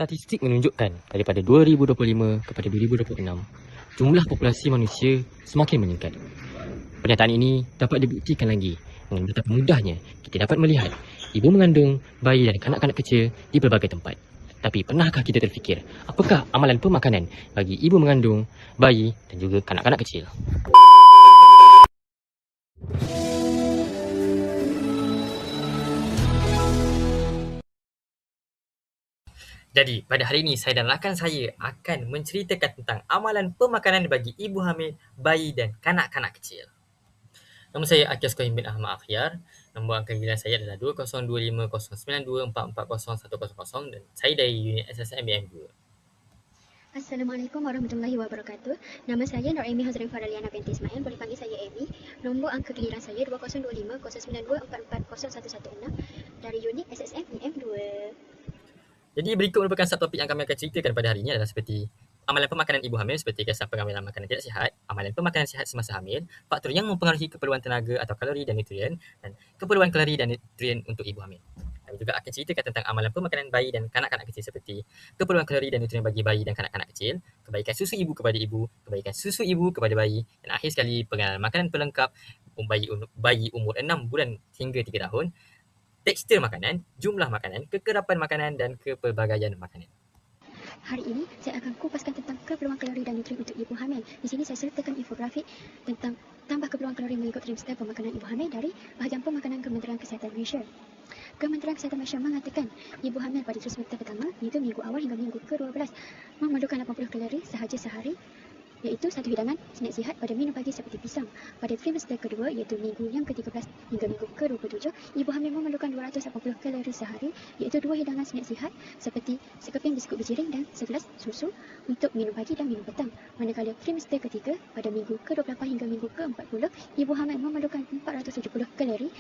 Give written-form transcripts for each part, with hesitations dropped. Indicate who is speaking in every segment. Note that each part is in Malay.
Speaker 1: Statistik menunjukkan daripada 2025 kepada 2026, jumlah populasi manusia semakin meningkat. Pernyataan ini dapat dibuktikan lagi dengan betapa mudahnya kita dapat melihat ibu mengandung, bayi dan kanak-kanak kecil di pelbagai tempat. Tapi pernahkah kita terfikir, apakah amalan pemakanan bagi ibu mengandung, bayi dan juga kanak-kanak kecil? Jadi, pada hari ini saya dan rakan saya akan menceritakan tentang amalan pemakanan bagi ibu hamil, bayi dan kanak-kanak kecil. Nama saya Akias Kohim bin Ahmad Akhyar. Nombor panggilan saya adalah 20250924401010 dan saya dari unit SSM BM2.
Speaker 2: Assalamualaikum warahmatullahi wabarakatuh. Nama saya Nur Amy Hazrin Faraliana binti Ismail. Boleh panggil saya Amy. Nombor angka giliran saya 20250924401016 dari unit SSM BM2.
Speaker 1: Jadi berikut merupakan subtopik yang kami akan ceritakan pada hari ini adalah seperti amalan pemakanan ibu hamil seperti kisah pengambilan makanan tidak sihat, amalan pemakanan sihat semasa hamil, faktor yang mempengaruhi keperluan tenaga atau kalori dan nutrien dan keperluan kalori dan nutrien untuk ibu hamil. Kami juga akan ceritakan tentang amalan pemakanan bayi dan kanak-kanak kecil seperti keperluan kalori dan nutrien bagi bayi dan kanak-kanak kecil, kebaikan susu ibu kepada ibu, kebaikan susu ibu kepada bayi dan akhir sekali pengenalan makanan pelengkap bayi umur 6 bulan hingga 3 tahun, tekstur makanan, jumlah makanan, kekerapan makanan dan kepelbagaian makanan.
Speaker 2: Hari ini saya akan kupaskan tentang keperluan kalori dan nutrien untuk ibu hamil. Di sini saya sertakan infografik tentang tambah keperluan kalori mengikut trimester pemakanan ibu hamil dari bahagian pemakanan Kementerian Kesihatan Malaysia. Kementerian Kesihatan Malaysia mengatakan ibu hamil pada trimester pertama, iaitu minggu awal hingga minggu ke-12, memerlukan 80 kalori sahaja sehari, iaitu satu hidangan snack sihat pada minum pagi seperti pisang. Pada trimester kedua, iaitu minggu yang ke-13 hingga minggu ke-27, ibu hamil memerlukan 280 kalori sehari, iaitu dua hidangan snack sihat seperti sekeping biskut berjiring dan segelas susu untuk minum pagi dan minum petang. Manakala trimester ketiga, pada minggu ke-28 hingga minggu ke-40, ibu hamil memerlukan 470 kalori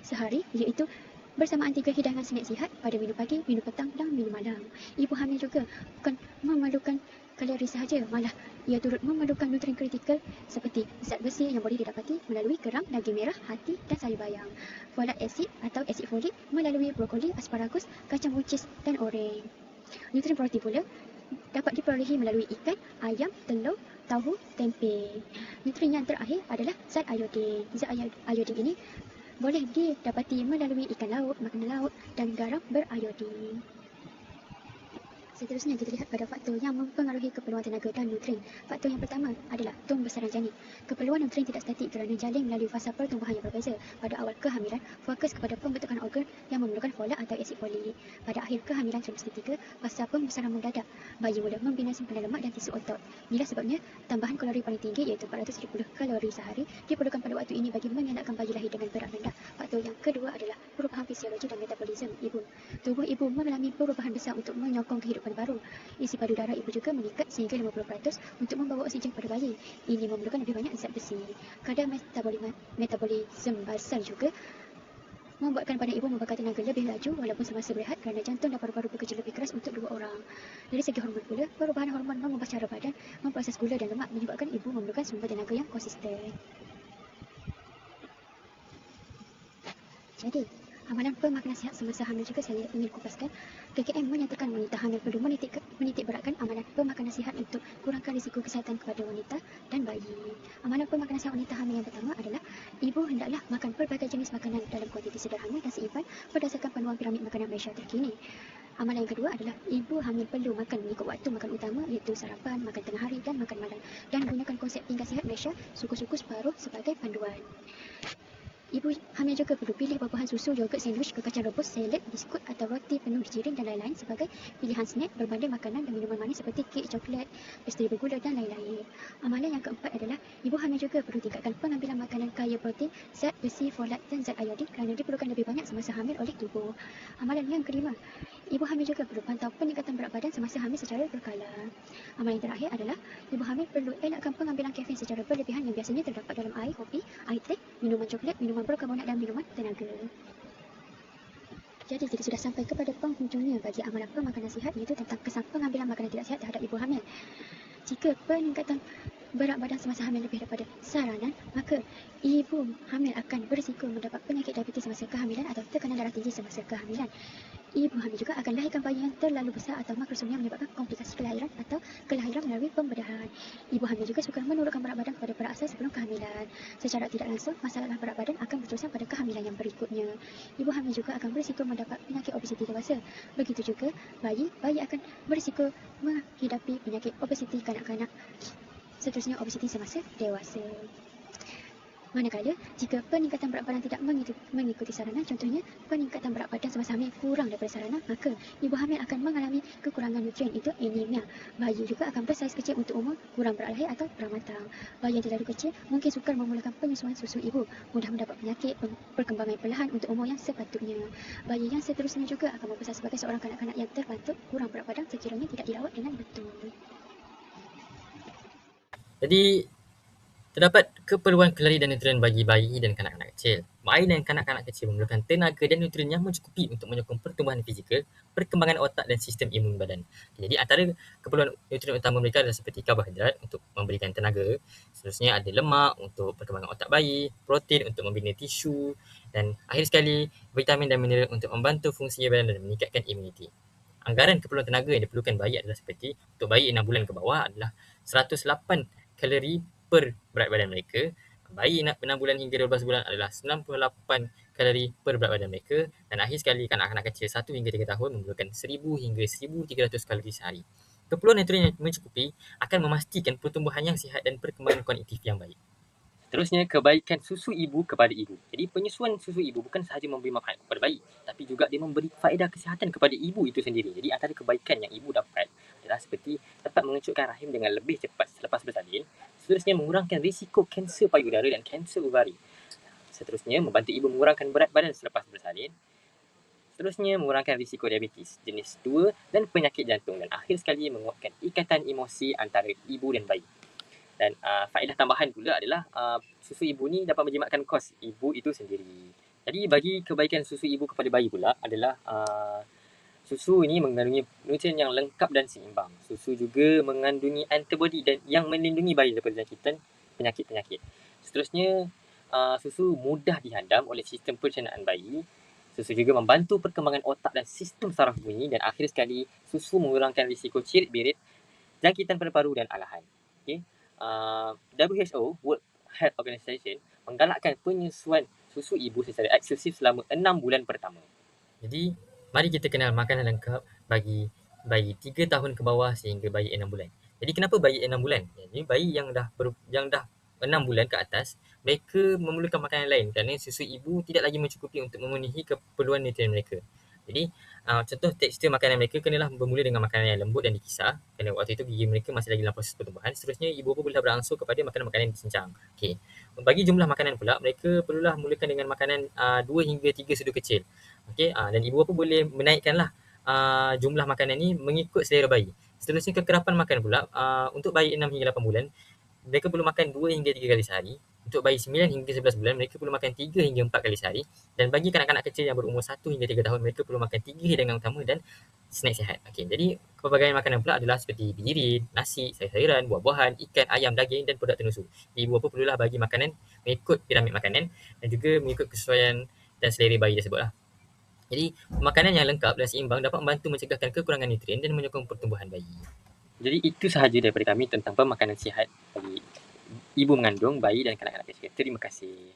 Speaker 2: sehari, iaitu bersamaan 3 hidangan snack sihat pada minum pagi, minum petang dan minum malam. Ibu hamil juga bukan memerlukan kalori sahaja, malah ia turut memerlukan nutrien kritikal seperti zat besi yang boleh didapati melalui kerang, daging merah, hati dan sayur bayam, folat asid atau asid folik melalui brokoli, asparagus, kacang buncis dan oreng. Nutrien protein pula dapat diperolehi melalui ikan, ayam, telur, tahu, tempe. Nutrien yang terakhir adalah zat iodin. Zat iodin ini boleh didapati melalui ikan laut, makanan laut dan garam beriodin. Seterusnya kita lihat pada faktor yang mempengaruhi keperluan tenaga dan nutrien. Faktor yang pertama adalah tumbuh-besaran janin. Keperluan nutrien tidak statik kerana janin melalui fasa pertumbuhan yang berbeza. Pada awal kehamilan, fokus kepada pembentukan organ yang memerlukan folat atau asid folik. Pada akhir kehamilan trimester 3, fasa pembesaran mendadak. Bayi mula membina simpanan lemak dan tisu otot. Inilah sebabnya tambahan kalori paling tinggi iaitu 470 kalori sehari diperlukan pada waktu ini bagi mengelakkan bayi lahir dengan berat rendah. Faktor yang kedua adalah perubahan fisiologi dan metabolisme ibu. Tubuh ibu mengalami perubahan besar untuk menyokong kehidupan baru. Isi padu darah ibu juga meningkat sehingga 50% untuk membawa oksigen kepada bayi. Ini memerlukan lebih banyak zat besi. Kadar metabolisme basal juga membuatkan badan ibu membakar tenaga lebih laju walaupun semasa berehat kerana jantung dan paru-paru bekerja lebih keras untuk dua orang. Dari segi hormon pula, perubahan hormon mengubah cara badan memproses gula dan lemak menyebabkan ibu memerlukan sumber tenaga yang konsisten. Jadi, amalan pemakanan sihat semasa hamil juga saya ingin kupaskan. KKM menyatakan wanita hamil perlu menitik beratkan amalan pemakanan sihat untuk kurangkan risiko kesihatan kepada wanita dan bayi. Amalan pemakanan sihat wanita hamil yang pertama adalah ibu hendaklah makan pelbagai jenis makanan dalam kuantiti sederhana dan seimbang berdasarkan panduan piramid makanan Malaysia terkini. Amalan yang kedua adalah ibu hamil perlu makan mengikut waktu makan utama iaitu sarapan, makan tengah hari dan makan malam dan gunakan konsep tingkat sihat Malaysia suku-suku separuh sebagai panduan. Ibu hamil juga perlu pilih buah-buahan, susu, yogurt, sandwich, kekacang rebus, salad, biskut atau roti penuh berjiring dan lain-lain sebagai pilihan snack berbanding makanan dan minuman manis seperti kek, coklat, pastry bergula dan lain-lain. Amalan yang keempat adalah ibu hamil juga perlu tingkatkan pengambilan makanan kaya protein, zat besi, folat dan zat iodin kerana diperlukan lebih banyak semasa hamil oleh tubuh. Amalan yang kelima, ibu hamil juga perlu pantau peningkatan berat badan semasa hamil secara berkala. Amalan yang terakhir adalah ibu hamil perlu elakkan pengambilan kafein secara berlebihan yang biasanya terdapat dalam air, kopi, air teh, minuman coklat, minuman berkarbonat dan minuman tenaga. Jadi kita sudah sampai kepada penghujungnya bagi amalan pemakanan sihat, iaitu tentang kesan pengambilan makanan tidak sihat terhadap ibu hamil. Jika peningkatan berat badan semasa hamil lebih daripada saranan, maka ibu hamil akan berisiko mendapat penyakit diabetes semasa kehamilan atau tekanan darah tinggi semasa kehamilan. Ibu hamil juga akan lahirkan bayi yang terlalu besar atau makrosom yang menyebabkan komplikasi kelahiran atau kelahiran melalui pembedahan. Ibu hamil juga suka menurunkan berat badan kepada perasal sebelum kehamilan. Secara tidak langsung, masalah berat badan akan berterusan pada kehamilan yang berikutnya. Ibu hamil juga akan berisiko mendapat penyakit obesiti dewasa. Begitu juga bayi akan berisiko menghidapi penyakit obesiti kanak-kanak, seterusnya obesiti semasa dewasa. Manakala, jika peningkatan berat badan tidak mengikuti saranan, contohnya peningkatan berat badan semasa hamil kurang daripada saranan, maka ibu hamil akan mengalami kekurangan nutrien, itu anemia. Bayi juga akan bersaiz kecil untuk umur, kurang berat lahir atau peramatang. Bayi yang terlalu kecil mungkin sukar memulakan penyusuan susu ibu, mudah mendapat penyakit perkembangan perlahan untuk umur yang sepatutnya. Bayi yang seterusnya juga akan membesar sebagai seorang kanak-kanak yang terbantuk, kurang berat badan sekiranya tidak dirawat dengan betul.
Speaker 1: Jadi, terdapat keperluan kalori dan nutrien bagi bayi dan kanak-kanak kecil. Bayi dan kanak-kanak kecil memerlukan tenaga dan nutrien yang mencukupi untuk menyokong pertumbuhan fizikal, perkembangan otak dan sistem imun badan. Jadi antara keperluan nutrien utama mereka adalah seperti karbohidrat untuk memberikan tenaga, seterusnya ada lemak untuk perkembangan otak bayi, protein untuk membina tisu, dan akhir sekali vitamin dan mineral untuk membantu fungsi badan dan meningkatkan imuniti. Anggaran keperluan tenaga yang diperlukan bayi adalah seperti untuk bayi 6 bulan ke bawah adalah 108 kalori per berat badan mereka. Bayi 6 bulan hingga 12 bulan adalah 98 kalori per berat badan mereka. Dan akhir sekali, kanak-kanak kecil 1 hingga 3 tahun memerlukan 1000 hingga 1300 kalori sehari. Keperluan nutrien yang mencukupi akan memastikan pertumbuhan yang sihat dan perkembangan kognitif yang baik. Seterusnya, kebaikan susu ibu kepada ibu. Jadi penyusuan susu ibu bukan sahaja memberi manfaat kepada bayi, tapi juga dia memberi faedah kesihatan kepada ibu itu sendiri. Jadi antara kebaikan yang ibu dapat adalah seperti dapat mengecutkan rahim dengan lebih cepat selepas bersalin. Seterusnya, mengurangkan risiko kanser payudara dan kanser ovari. Seterusnya, membantu ibu mengurangkan berat badan selepas bersalin. Seterusnya, mengurangkan risiko diabetes jenis 2 dan penyakit jantung. Dan akhir sekali, menguatkan ikatan emosi antara ibu dan bayi. Dan faedah tambahan pula adalah susu ibu ni dapat menjimatkan kos ibu itu sendiri. Jadi bagi kebaikan susu ibu kepada bayi pula adalah susu ini mengandungi nutrien yang lengkap dan seimbang. Susu juga mengandungi antibodi dan yang melindungi bayi daripada jangkitan penyakit-penyakit. Seterusnya, susu mudah dihadam oleh sistem pencernaan bayi. Susu juga membantu perkembangan otak dan sistem saraf bunyi. Dan akhir sekali, susu mengurangkan risiko cirit-birit, jangkitan paru-paru dan alahan. Okay? WHO, World Health Organization, menggalakkan penyusuan susu ibu secara eksklusif selama 6 bulan pertama. Jadi, mari kita kenal makanan lengkap bagi bayi 3 tahun ke bawah sehingga bayi 6 bulan. Jadi, kenapa bayi 6 bulan? Jadi, bayi yang dah 6 bulan ke atas, mereka memerlukan makanan lain kerana susu ibu tidak lagi mencukupi untuk memenuhi keperluan nutrien mereka. Jadi, contoh tekstur makanan mereka kenalah bermula dengan makanan yang lembut dan dikisar kerana waktu itu gigi mereka masih lagi dalam proses pertumbuhan. Seterusnya, ibu bapa boleh berangsur kepada makanan-makanan yang dicincang. Okey. Bagi jumlah makanan pula, mereka perlulah mulakan dengan makanan 2 hingga 3 sudu kecil. Okey, dan ibu bapa boleh menaikkanlah jumlah makanan ni mengikut selera bayi. Seterusnya, kekerapan makan pula, untuk bayi 6 hingga 8 bulan, mereka perlu makan 2 hingga 3 kali sehari. Untuk bayi 9 hingga 11 bulan, mereka perlu makan 3 hingga 4 kali sehari. Dan bagi kanak-kanak kecil yang berumur 1 hingga 3 tahun, mereka perlu makan 3 hidangan utama dan snack sihat. Okey, jadi pelbagai makanan pula adalah seperti bijirin, nasi, sayur-sayuran, buah-buahan, ikan, ayam, daging dan produk tenusuk. Ibu bapa perlulah bagi makanan mengikut piramid makanan dan juga mengikut kesesuaian dan selera bayi tersebutlah. Jadi, makanan yang lengkap dan seimbang dapat membantu mencegahkan kekurangan nutrien dan menyokong pertumbuhan bayi. Jadi itu sahaja daripada kami tentang pemakanan sihat bagi ibu mengandung, bayi dan kanak-kanak kecil. Terima kasih.